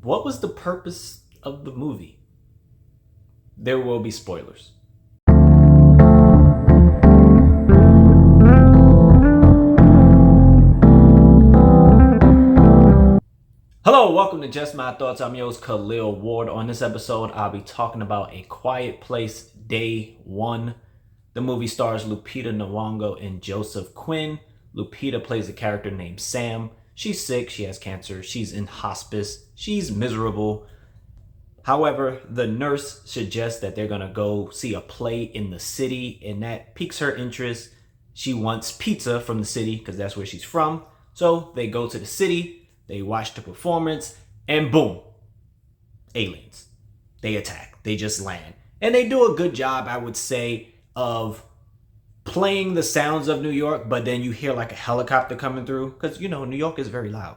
what was the purpose of the movie? There will be spoilers. Hello, welcome to Just My Thoughts. I'm your host, Khaleel Ward. On this episode, I'll be talking about A Quiet Place Day 1. The movie stars Lupita Nyong'o and Joseph Quinn. Lupita plays a character named Sam. She's sick, she has cancer, she's in hospice, she's miserable. However, the nurse suggests that they're gonna go see a play in the city, and that piques her interest. She wants pizza from the city because that's where she's from. So they go to the city. They watch the performance, and boom, aliens. They attack. They just land. And they do a good job, I would say, of playing the sounds of New York, but then you hear like a helicopter coming through, because, you know, New York is very loud.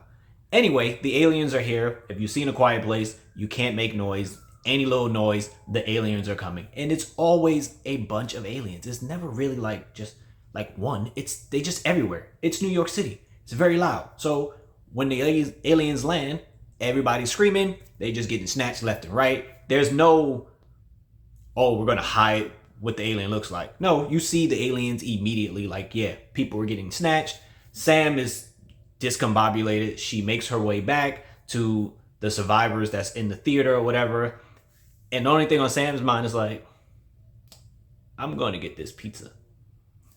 Anyway, the aliens are here. If you've seen A Quiet Place, you can't make noise. Any little noise, the aliens are coming. And it's always a bunch of aliens. It's never really like just like one. They just everywhere. It's New York City. It's very loud. So when the aliens land, everybody's screaming. They just getting snatched left and right. There's no, oh, we're going to hide what the alien looks like. No, you see the aliens immediately. Like, yeah, people are getting snatched. Sam is discombobulated. She makes her way back to the survivors that's in the theater or whatever. And the only thing on Sam's mind is like, I'm going to get this pizza.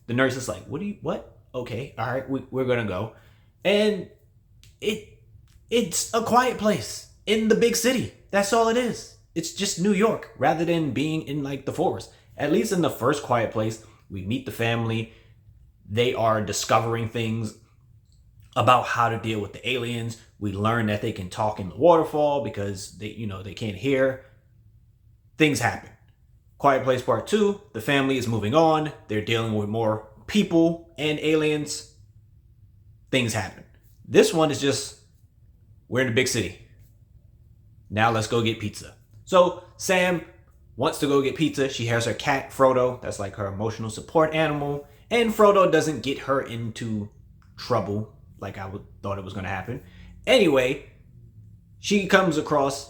The nurse is like, what? Okay, all right, we're going to go. And it's a quiet place in the big city. That's all it is. It's just New York rather than being in like the forest. At least in the first Quiet Place, we meet the family. They are discovering things about how to deal with the aliens. We learn that they can talk in the waterfall because they can't hear. Things happen. Quiet Place Part 2, the family is moving on. They're dealing with more people and aliens. Things happen. This one is just, we're in a big city. Now let's go get pizza. So Sam wants to go get pizza. She has her cat, Frodo. That's like her emotional support animal. And Frodo doesn't get her into trouble like I thought it was going to happen. Anyway, she comes across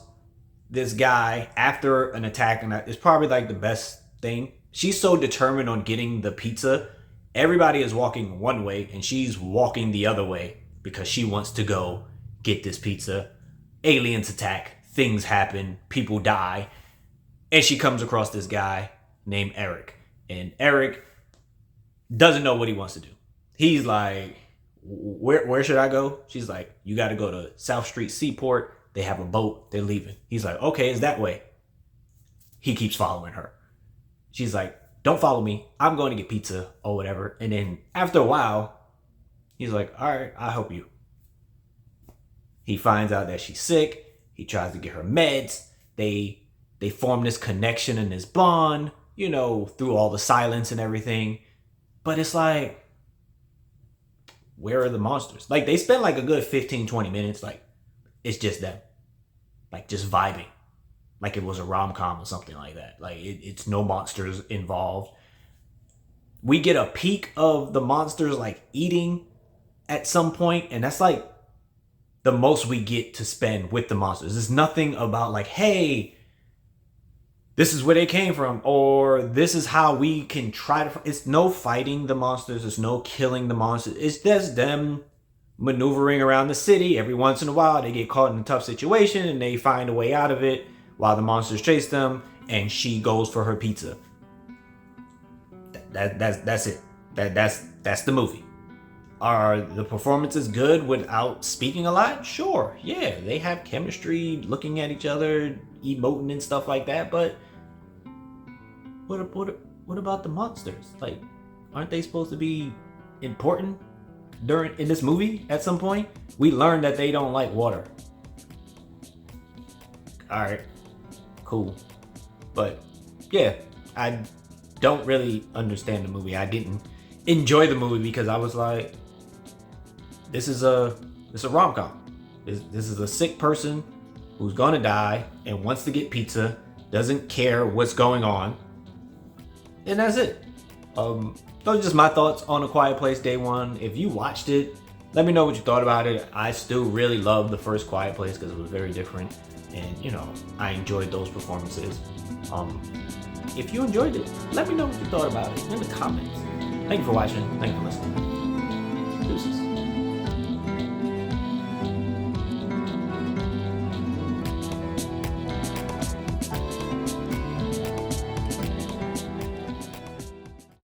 this guy after an attack. And it's probably like the best thing. She's so determined on getting the pizza. Everybody is walking one way and she's walking the other way because she wants to go get this pizza. Aliens attack, things happen, people die, and she comes across this guy named Eric. And Eric doesn't know what he wants to do. He's like, where should I go? She's like, you got to go to South Street Seaport. They have a boat. They're leaving. He's like, okay, it's that way. He keeps following her. She's like, don't follow me. I'm going to get pizza or whatever. And then after a while, he's like, all right, I'll help you. He finds out that she's sick. He tries to get her meds. They form this connection and this bond, through all the silence and everything. But it's like, where are the monsters? Like, they spend like a good 15, 20 minutes. Like, it's just them. Like, just vibing. Like it was a rom-com or something like that. Like, it's no monsters involved. We get a peek of the monsters, like, eating at some point. And that's like the most we get to spend with the monsters. There's nothing about like, hey, this is where they came from, or this is how we can try to. It's no fighting the monsters. There's no killing the monsters. It's just them maneuvering around the city. Every once in a while, they get caught in a tough situation and they find a way out of it while the monsters chase them. And she goes for her pizza. That's it. That's the movie. Are the performances good without speaking a lot? Sure, yeah, they have chemistry, looking at each other, emoting and stuff like that. But what about the monsters? Like, aren't they supposed to be important in this movie? At some point, we learned that they don't like water. All right, cool, but yeah, I don't really understand the movie. I didn't enjoy the movie because I was like, This is a rom-com. This is a sick person who's gonna die and wants to get pizza, doesn't care what's going on, and that's it. Those are just my thoughts on A Quiet Place Day 1. If you watched it, Let me know what you thought about it. I still really love the first Quiet Place because it was very different, and I enjoyed those performances. If you enjoyed it, let me know what you thought about it in the comments. Thank you for watching. Thank you for listening.